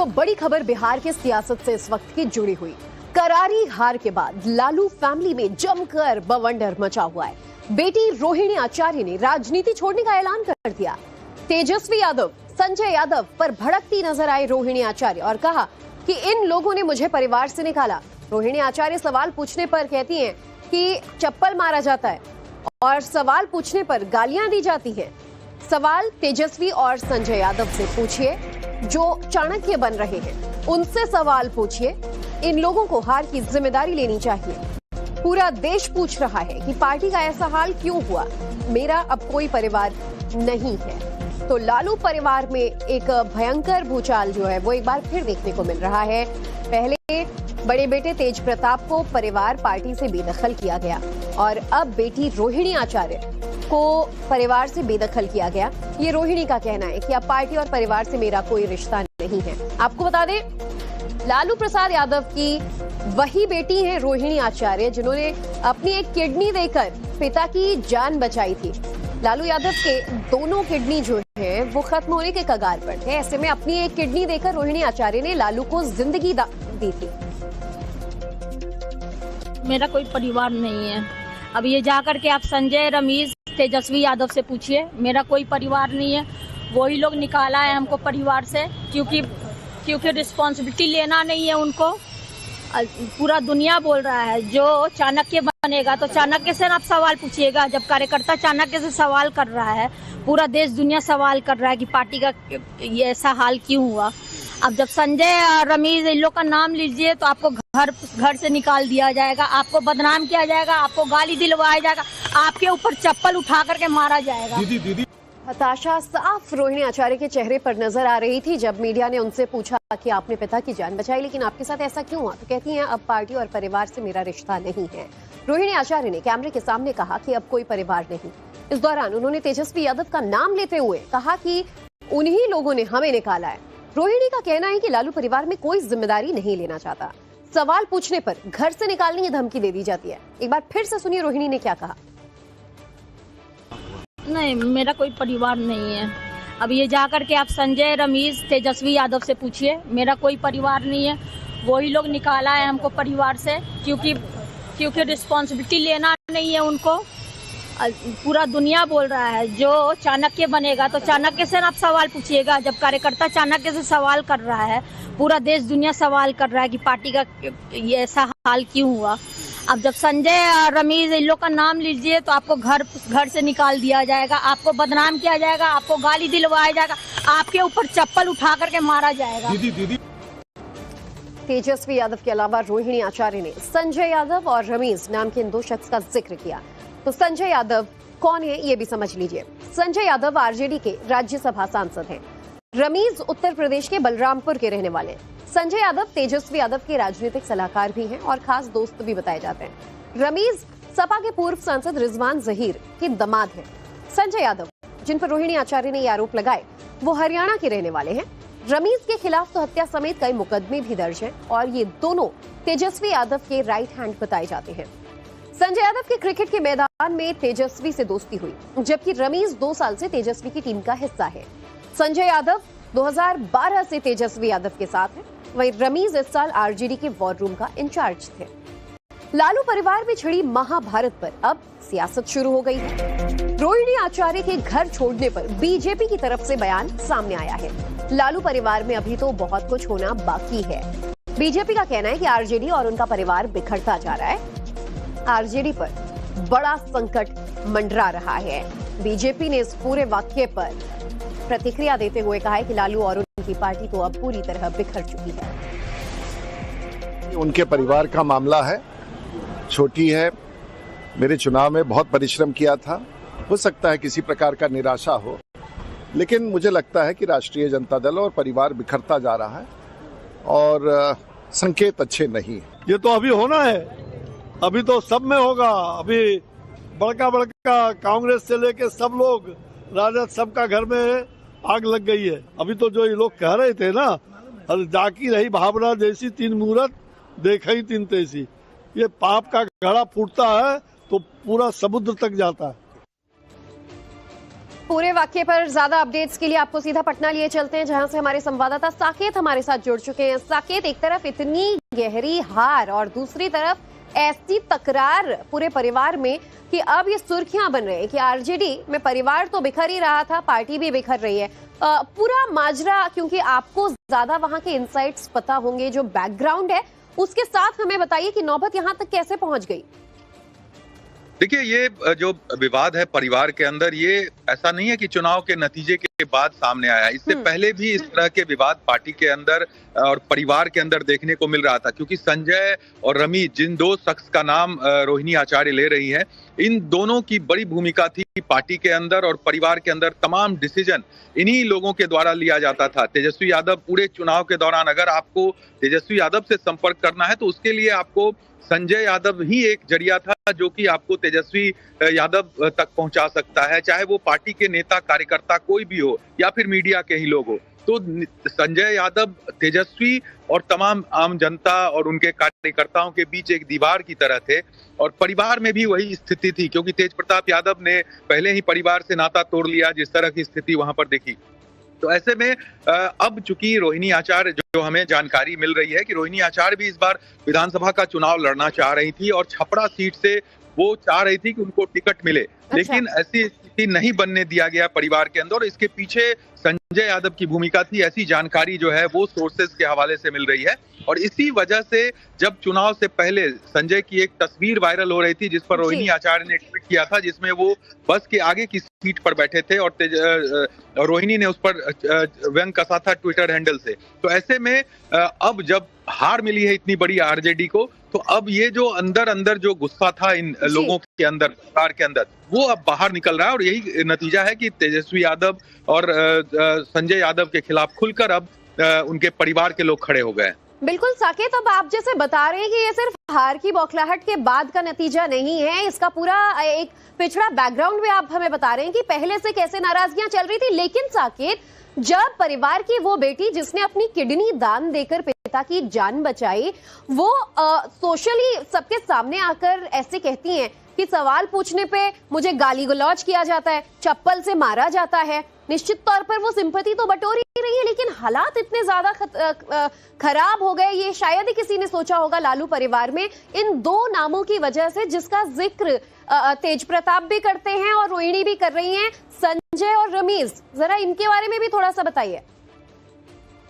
तो बड़ी खबर बिहार के सियासत से इस वक्त की जुड़ी हुई। करारी हार के बाद लालू फैमिली में जमकर बवंडर मचा हुआ है। बेटी रोहिणी आचार्य ने राजनीति छोड़ने का ऐलान कर दिया। तेजस्वी यादव, संजय यादव पर भड़कती नजर आई रोहिणी आचार्य और कहा कि इन लोगों ने मुझे परिवार से निकाला। रोहिणी आचार्य सवाल पूछने पर कहती हैं कि चप्पल मारा जाता है और सवाल पूछने पर गालियां दी जाती हैं। सवाल तेजस्वी और संजय यादव से पूछिए जो चाणक्य बन रहे हैं, उनसे सवाल पूछिए। इन लोगों को हार की जिम्मेदारी लेनी चाहिए। पूरा देश पूछ रहा है कि पार्टी का ऐसा हाल क्यों हुआ। मेरा अब कोई परिवार नहीं है। तो लालू परिवार में एक भयंकर भूचाल जो है वो एक बार फिर देखने को मिल रहा है। पहले बड़े बेटे तेज प्रताप को परिवार पार्टी से बेदखल किया गया और अब बेटी रोहिणी आचार्य को परिवार से बेदखल किया गया। ये रोहिणी का कहना है कि अब पार्टी और परिवार से मेरा कोई रिश्ता नहीं है। आपको बता दें, लालू प्रसाद यादव की वही बेटी है रोहिणी आचार्य जिन्होंने अपनी एक किडनी देकर पिता की जान बचाई थी। लालू यादव के दोनों किडनी जो है वो खत्म होने के कगार पर थे। ऐसे में अपनी एक किडनी देकर रोहिणी आचार्य ने लालू को जिंदगी दी थी। मेरा कोई परिवार नहीं है। अब ये जाकर के आप संजय, रमेश, तेजस्वी यादव से पूछिए। मेरा कोई परिवार नहीं है। वही लोग निकाला है हमको परिवार से क्योंकि रिस्पॉन्सिबिलिटी लेना नहीं है उनको। पूरा दुनिया बोल रहा है जो चाणक्य बनेगा तो चाणक्य से आप सवाल पूछिएगा। जब कार्यकर्ता चाणक्य से सवाल कर रहा है, पूरा देश दुनिया सवाल कर रहा है कि पार्टी का ये ऐसा हाल क्यों हुआ। अब जब संजय और रमेश इन लोग का नाम लीजिए तो आपको घर से निकाल दिया जाएगा, आपको बदनाम किया जाएगा, आपको गाली दिलवाया जाएगा, आपके ऊपर चप्पल उठा करके मारा जाएगा। दीदी हताशा साफ रोहिणी आचार्य के चेहरे पर नजर आ रही थी जब मीडिया ने उनसे पूछा कि आपने पिता की जान बचाई, लेकिन आपके साथ ऐसा क्यों हुआ। तो कहती हैं अब पार्टी और परिवार से मेरा रिश्ता नहीं है। रोहिणी आचार्य ने कैमरे के सामने कहा कि अब कोई परिवार नहीं। इस दौरान उन्होंने तेजस्वी यादव का नाम लेते हुए कहा कि उन्हीं लोगों ने हमें निकाला है। रोहिणी का कहना है कि लालू परिवार में कोई जिम्मेदारी नहीं लेना चाहता। सवाल पूछने पर घर से निकालने की धमकी दे दी जाती है। एक बार फिर से सुनिए रोहिणी ने क्या कहा। नहीं, मेरा कोई परिवार नहीं है। अब ये जाकर के आप संजय, रमेश, तेजस्वी यादव से पूछिए। मेरा कोई परिवार नहीं है। वही लोग निकाला है हमको परिवार से क्योंकि रिस्पॉन्सिबिलिटी लेना नहीं है उनको। पूरा दुनिया बोल रहा है जो चाणक्य बनेगा तो चाणक्य से आप सवाल पूछिएगा। जब कार्यकर्ता चाणक्य से सवाल कर रहा है, पूरा देश दुनिया सवाल कर रहा है कि पार्टी का ये ऐसा हाल क्यों हुआ। अब जब संजय और रमेश इन लोग का नाम लीजिए तो आपको घर से निकाल दिया जाएगा, आपको बदनाम किया जाएगा, आपको गाली दिलवाया जाएगा, आपके ऊपर चप्पल उठा करके मारा जाएगा। दीदी तेजस्वी यादव के अलावा रोहिणी आचार्य ने संजय यादव और रमेश नाम के इन दो शख्स का जिक्र किया। तो संजय यादव कौन है ये भी समझ लीजिए। संजय यादव आरजेडी के राज्यसभा सांसद हैं। रमेश उत्तर प्रदेश के बलरामपुर के रहने वाले हैं। संजय यादव तेजस्वी यादव के राजनीतिक सलाहकार भी हैं और खास दोस्त भी बताए जाते हैं। रमेश सपा के पूर्व सांसद रिजवान जहीर के दामाद हैं। संजय यादव जिन पर रोहिणी आचार्य ने ये आरोप लगाए वो हरियाणा के रहने वाले हैं। रमेश के खिलाफ तो हत्या समेत कई मुकदमे भी दर्ज हैं और ये दोनों तेजस्वी यादव के राइट हैंड बताए जाते हैं। संजय यादव के क्रिकेट के मैदान में तेजस्वी से दोस्ती हुई, जबकि रमेश 2 साल से तेजस्वी की टीम का हिस्सा है। संजय यादव 2012 से तेजस्वी यादव के साथ है। वहीं रमेश इस साल आरजेडी के वॉर रूम का इंचार्ज थे। लालू परिवार में छिड़ी महाभारत पर अब सियासत शुरू हो गई है। रोहिणी आचार्य के घर छोड़ने पर बीजेपी की तरफ से बयान सामने आया है। लालू परिवार में अभी तो बहुत कुछ होना बाकी है। बीजेपी का कहना है कि आरजेडी और उनका परिवार बिखरता जा रहा है। आरजेडी पर बड़ा संकट मंडरा रहा है। बीजेपी ने इस पूरे वाकये पर प्रतिक्रिया देते हुए कहा है कि लालू और उनकी पार्टी तो अब पूरी तरह बिखर चुकी है। उनके परिवार का मामला है, छोटी है। मेरे चुनाव में बहुत परिश्रम किया था। हो सकता है किसी प्रकार का निराशा हो, लेकिन मुझे लगता है कि राष्ट्रीय जनता दल और परिवार बिखरता जा रहा है और संकेत अच्छे नहीं है। ये तो अभी होना है, अभी तो सब में होगा। अभी बड़का कांग्रेस से लेके सब लोग, राजद, सबका घर में आग लग गई है। अभी तो जो ये लोग कह रहे थे ना, जाकी रही भावना जैसी, 3 मुहूर्त देखा ही 3 तैसी। ये पाप का घड़ा फूटता है तो पूरा समुद्र तक जाता है। पूरे वाक्य पर ज्यादा अपडेट्स के लिए आपको सीधा पटना लिए चलते हैं, जहां से हमारे संवाददाता साकेत हमारे साथ जुड़ चुके हैं। साकेत, एक तरफ इतनी गहरी हार और दूसरी तरफ ऐसी तकरार पूरे परिवार में कि अब ये सुर्खियां बन रही है कि आरजेडी में परिवार तो बिखर ही रहा था, पार्टी भी बिखर रही है। पूरा माजरा, क्योंकि आपको ज्यादा वहां के इनसाइट्स पता होंगे, जो बैकग्राउंड है उसके साथ हमें बताइए कि नौबत यहां तक कैसे पहुंच गई। देखिए, ये जो विवाद है परिवार के अंदर, ये ऐसा नहीं है कि चुनाव के नतीजे के बाद सामने आया। इससे पहले भी इस तरह के विवाद पार्टी के अंदर और परिवार के अंदर देखने को मिल रहा था, क्योंकि संजय और रमीज, जिन दो शख्स का नाम रोहिणी आचार्य ले रही हैं, इन दोनों की बड़ी भूमिका थी पार्टी के अंदर और परिवार के अंदर। तमाम डिसीजन इन्हीं लोगों के द्वारा लिया जाता था। तेजस्वी यादव, पूरे चुनाव के दौरान अगर आपको तेजस्वी यादव से संपर्क करना है तो उसके लिए आपको संजय यादव ही एक जरिया था, जो कि आपको तेजस्वी यादव तक पहुंचा सकता है, चाहे वो पार्टी के नेता कार्यकर्ता कोई भी हो या फिर मीडिया के ही लोग हो। तो संजय यादव तेजस्वी और तमाम आम जनता और उनके कार्यकर्ताओं के बीच एक दीवार की तरह थे, और परिवार में भी वही स्थिति थी, क्योंकि तेज प्रताप यादव ने पहले ही परिवार से नाता तोड़ लिया, जिस तरह की स्थिति वहां पर देखी। तो ऐसे में अब चूंकि रोहिणी आचार्य, जो हमें जानकारी मिल रही है कि रोहिणी आचार्य भी इस बार विधानसभा का चुनाव लड़ना चाह रही थी और छपरा सीट से वो चाह रही थी कि उनको टिकट मिले, लेकिन ऐसी स्थिति नहीं बनने दिया गया परिवार के अंदर। इसके पीछे संजय यादव की भूमिका थी, ऐसी जानकारी जो है वो सोर्सेज के हवाले से मिल रही है। और इसी वजह से जब चुनाव से पहले संजय की एक तस्वीर वायरल हो रही थी, जिस पर रोहिणी आचार्य ने ट्वीट किया था, जिसमें वो बस के आगे की सीट पर बैठे थे और रोहिणी ने उस पर व्यंग कसा था ट्विटर हैंडल से। तो ऐसे में अब जब हार मिली है इतनी बड़ी आरजेडी को, तो अब ये जो अंदर अंदर जो गुस्सा था इन लोगों के अंदर, परिवार के अंदर, वो अब बाहर निकल रहा है। और यही नतीजा है कि तेजस्वी यादव और संजय यादव के खिलाफ खुलकर अब उनके परिवार के लोग खड़े हो गए। बिल्कुल साकेत, अब आप जैसे बता रहे हैं कि ये सिर्फ हार की बौखलाहट के बाद का नतीजा नहीं है, इसका पूरा एक पिछड़ा बैकग्राउंड भी आप हमें बता रहे हैं कि पहले से कैसे नाराजगियां चल रही थी। लेकिन साकेत, जब परिवार की वो बेटी जिसने अपनी किडनी दान देकर पिता की जान बचाई, वो सोशली सबके सामने आकर ऐसे कहती हैं कि सवाल पूछने पे मुझे गाली गलौज किया जाता है, चप्पल से मारा जाता है, निश्चित तौर पर वो सिंपैथी तो बटोर ही रही है, लेकिन हालात इतने ज्यादा खराब हो गए, ये शायद ही किसी ने सोचा होगा लालू परिवार में, इन दो नामों की वजह से, जिसका जिक्र तेज प्रताप भी करते हैं और रोहिणी भी कर रही हैं, संजय और रमीज। जरा इनके बारे में भी थोड़ा सा बताइए।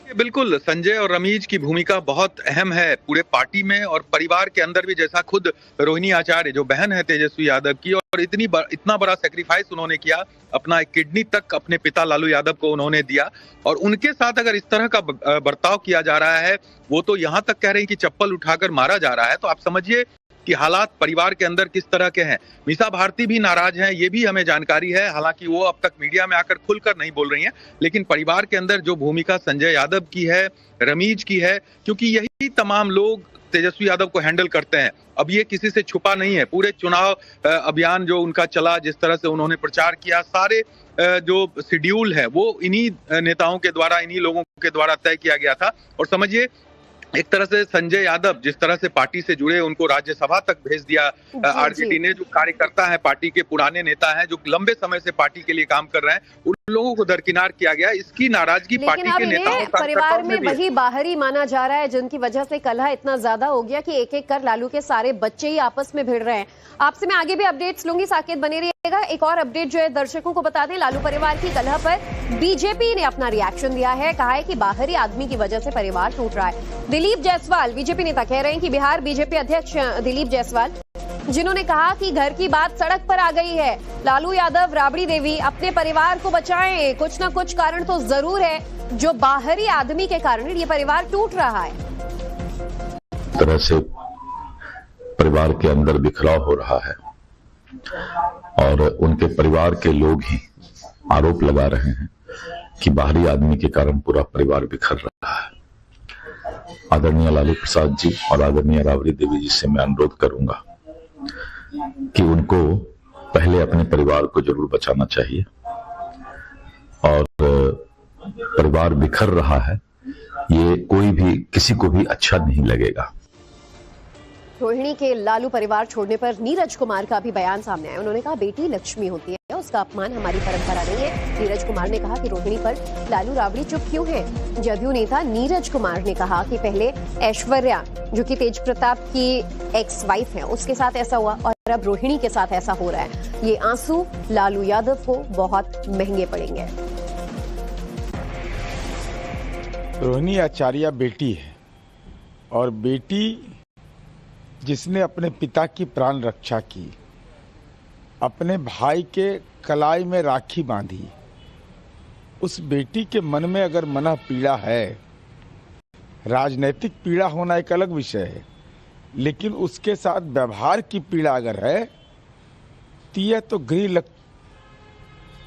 बिल्कुल, संजय और रमीज की भूमिका बहुत अहम है पूरे पार्टी में और परिवार के अंदर भी। जैसा खुद रोहिणी आचार्य, जो बहन है तेजस्वी यादव की, और इतना बड़ा सेक्रीफाइस उन्होंने किया, अपना एक किडनी तक अपने पिता लालू यादव को उन्होंने दिया, और उनके साथ अगर इस तरह का बर्ताव किया जा रहा है, वो तो यहाँ तक कह रहे हैं कि चप्पल उठाकर मारा जा रहा है, तो आप समझिए कि हालात परिवार के अंदर किस तरह के हैं। मीसा भारती भी नाराज हैं, ये भी हमें जानकारी है, हालांकि वो अब तक मीडिया में आकर खुलकर नहीं बोल रही हैं, लेकिन परिवार के अंदर जो भूमिका संजय यादव की है, रमीज की है, क्योंकि यही तमाम लोग तेजस्वी यादव को हैंडल करते हैं। अब ये किसी से छुपा नहीं है। पूरे चुनाव अभियान जो उनका चला, जिस तरह से उन्होंने प्रचार किया, सारे जो शेड्यूल है वो इन्हीं नेताओं के द्वारा, इन्हीं लोगों के द्वारा तय किया गया था। और समझिए, एक तरह से संजय यादव जिस तरह से पार्टी से जुड़े, उनको राज्यसभा तक भेज दिया आरजेडी ने। जो कार्यकर्ता है, पार्टी के पुराने नेता हैं, जो लंबे समय से पार्टी के लिए काम कर रहे हैं, उन लोगों को दरकिनार किया गया। इसकी नाराजगी पार्टी के नेताओं, परिवार में वही बाहरी माना जा रहा है, जिनकी वजह से कलह इतना ज्यादा हो गया कि एक एक कर लालू के सारे बच्चे ही आपस में भिड़ रहे हैं। आपसे मैं आगे भी अपडेट्स लूंगी, साकेत बने रहिएगा। एक और अपडेट जो है दर्शकों को बता दें, लालू परिवार की कलह पर बीजेपी ने अपना रिएक्शन दिया है। कहा है कि बाहरी आदमी की वजह से परिवार टूट रहा है। दिलीप जायसवाल, बीजेपी नेता, कह रहे हैं कि बिहार बीजेपी अध्यक्ष दिलीप जायसवाल, जिन्होंने कहा कि घर की बात सड़क पर आ गई है, लालू यादव, राबड़ी देवी अपने परिवार को बचाएं, कुछ ना कुछ कारण तो जरूर है जो बाहरी आदमी के कारण ये परिवार टूट रहा है। तरह से परिवार के अंदर बिखराव हो रहा है और उनके परिवार के लोग ही आरोप लगा रहे हैं कि बाहरी आदमी के कारण पूरा परिवार बिखर रहा है। आदरणीय लालू प्रसाद जी और आदरणीय राबड़ी देवी जी से मैं अनुरोध करूंगा कि उनको पहले अपने परिवार को जरूर बचाना चाहिए, और परिवार बिखर रहा है, ये कोई भी, किसी को भी अच्छा नहीं लगेगा। रोहिणी के लालू परिवार छोड़ने पर नीरज कुमार का भी बयान सामने आया। उन्होंने कहा बेटी लक्ष्मी होती है, उसका अपमान हमारी परंपरा नहीं है। नीरज कुमार ने कहा कि रोहिणी पर लालू राबड़ी चुप क्यों है। जदयू नेता नीरज कुमार ने कहा कि पहले ऐश्वर्या जो कि तेज प्रताप की एक्स वाइफ है उसके साथ ऐसा हुआ और अब रोहिणी के साथ ऐसा हो रहा है। ये आंसू लालू यादव को बहुत महंगे पड़ेंगे। रोहिणी आचार्य बेटी है और बेटी जिसने अपने पिता की प्राण रक्षा की, अपने भाई के कलाई में राखी बांधी, उस बेटी के मन में अगर मना पीड़ा है, राजनीतिक पीड़ा होना एक अलग विषय है, लेकिन उसके साथ व्यवहार की पीड़ा अगर है तो यह तो गृह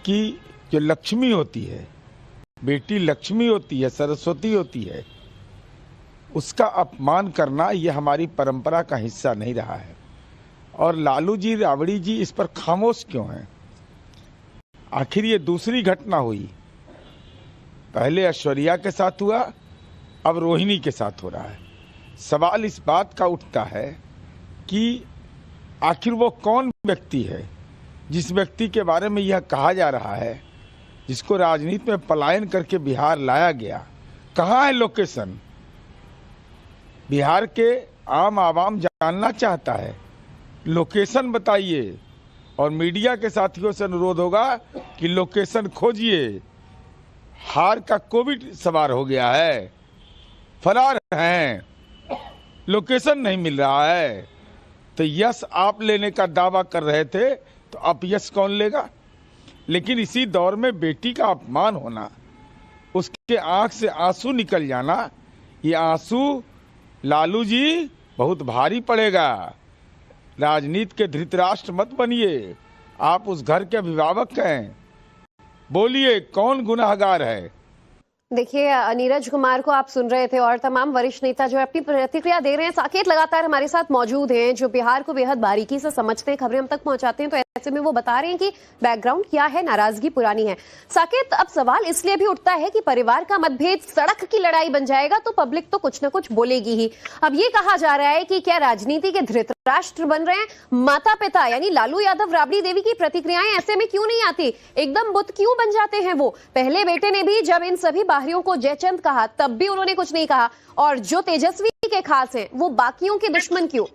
की जो लक्ष्मी होती है, बेटी लक्ष्मी होती है, सरस्वती होती है, उसका अपमान करना यह हमारी परंपरा का हिस्सा नहीं रहा है। और लालू जी राबड़ी जी इस पर खामोश क्यों हैं? आखिर ये दूसरी घटना हुई, पहले ऐश्वर्या के साथ हुआ, अब रोहिणी के साथ हो रहा है। सवाल इस बात का उठता है कि आखिर वो कौन व्यक्ति है जिस व्यक्ति के बारे में यह कहा जा रहा है, जिसको राजनीति में पलायन करके बिहार लाया गया। कहाँ है लोकेशन? बिहार के आम आवाम जानना चाहता है, लोकेशन बताइए। और मीडिया के साथियों से अनुरोध होगा कि लोकेशन खोजिए। हार का कोविड सवार हो गया है, फरार हैं, लोकेशन नहीं मिल रहा है। तो यश आप लेने का दावा कर रहे थे, तो अब यश कौन लेगा? लेकिन इसी दौर में बेटी का अपमान होना, उसके आंख से आंसू निकल जाना, ये आंसू लालू जी बहुत भारी पड़ेगा। राजनीति के धृतराष्ट्र मत बनिए, आप उस घर के अभिभावक हैं। बोलिए कौन गुनाहगार है? देखिए, नीरज कुमार को आप सुन रहे थे और तमाम वरिष्ठ नेता जो अपनी प्रतिक्रिया दे रहे हैं। साकेत लगातार हमारे साथ मौजूद हैं जो बिहार को बेहद बारीकी से समझते हैं, खबरें हम तक पहुंचाते हैं, तो ऐसे में वो बता रहे हैं कि बैकग्राउंड क्या है, नाराजगी पुरानी है। साकेत, अब सवाल इसलिए भी उठता है कि परिवार का मतभेद सड़क की लड़ाई बन जाएगा तो पब्लिक तो कुछ न कुछ बोलेगी ही। अब ये कहा जा रहा है कि क्या राजनीति के धृतराष्ट्र बन रहे हैं माता पिता, यानी लालू यादव राबड़ी देवी की प्रतिक्रियाएं ऐसे में क्यों नहीं आती? एकदम बुत क्यों बन जाते हैं वो? पहले बेटे ने भी जब इन सभी बाहरियों को जयचंद कहा तब भी उन्होंने कुछ नहीं कहा, और जो तेजस्वी के खास हैं वो बाकियों के दुश्मन क्यों?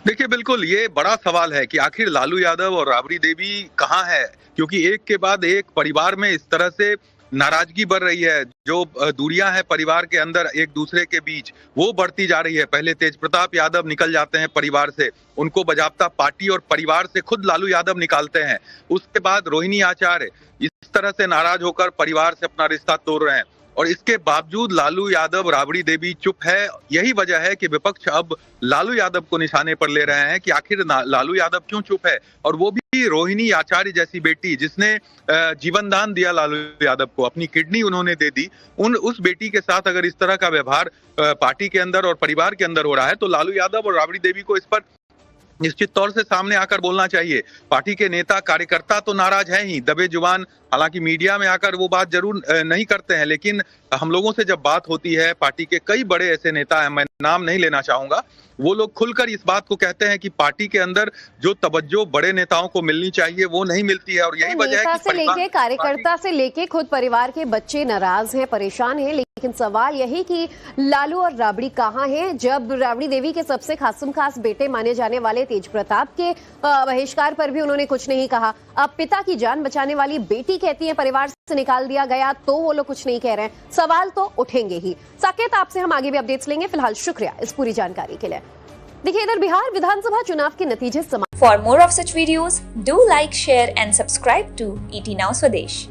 देखिए, बिल्कुल ये बड़ा सवाल है कि आखिर लालू यादव और राबड़ी देवी कहाँ है, क्योंकि एक के बाद एक परिवार में इस तरह से नाराजगी बढ़ रही है। जो दूरियां हैं परिवार के अंदर एक दूसरे के बीच, वो बढ़ती जा रही है। पहले तेज प्रताप यादव निकल जाते हैं परिवार से, उनको बजाबता पार्टी और परिवार से खुद लालू यादव निकालते हैं। उसके बाद रोहिणी आचार्य इस तरह से नाराज होकर परिवार से अपना रिश्ता तोड़ रहे हैं, और इसके बावजूद लालू यादव राबड़ी देवी चुप है। यही वजह है कि विपक्ष अब लालू यादव को निशाने पर ले रहे हैं कि आखिर लालू यादव क्यों चुप है, और वो भी रोहिणी आचार्य जैसी बेटी जिसने जीवन दान दिया लालू यादव को, अपनी किडनी उन्होंने दे दी। उस बेटी के साथ अगर इस तरह का व्यवहार पार्टी के अंदर और परिवार के अंदर हो रहा है तो लालू यादव और राबड़ी देवी को इस पर निश्चित तौर से सामने आकर बोलना चाहिए। पार्टी के नेता कार्यकर्ता तो नाराज हैं ही, दबे जुबान, हालांकि मीडिया में आकर वो बात जरूर नहीं करते हैं, लेकिन हम लोगों से जब बात होती है, पार्टी के कई बड़े ऐसे नेता हैं, मैं नाम नहीं लेना चाहूंगा, वो लोग खुलकर इस बात को कहते हैं कि पार्टी के अंदर जो तवज्जो बड़े नेताओं को मिलनी चाहिए वो नहीं मिलती है। और यही वजह है कि लेके कार्यकर्ता से लेके खुद परिवार के बच्चे नाराज हैं, परेशान हैं। लेकिन सवाल यही कि लालू और राबड़ी कहाँ हैं, जब राबड़ी देवी के सबसे खासम खास बेटे माने जाने वाले तेज प्रताप के बहिष्कार पर भी उन्होंने कुछ नहीं कहा। अब पिता की जान बचाने वाली बेटी कहती है परिवार से निकाल दिया गया तो वो लोग कुछ नहीं कह रहे हैं। सवाल तो उठेंगे ही। साकेत, आपसे हम आगे भी अपडेट्स लेंगे। फिलहाल शुक्रिया इस पूरी जानकारी के लिए। देखिए, इधर बिहार विधानसभा चुनाव के नतीजे समाप्त। For more of such videos, do like, share and subscribe to ET Now Swadesh.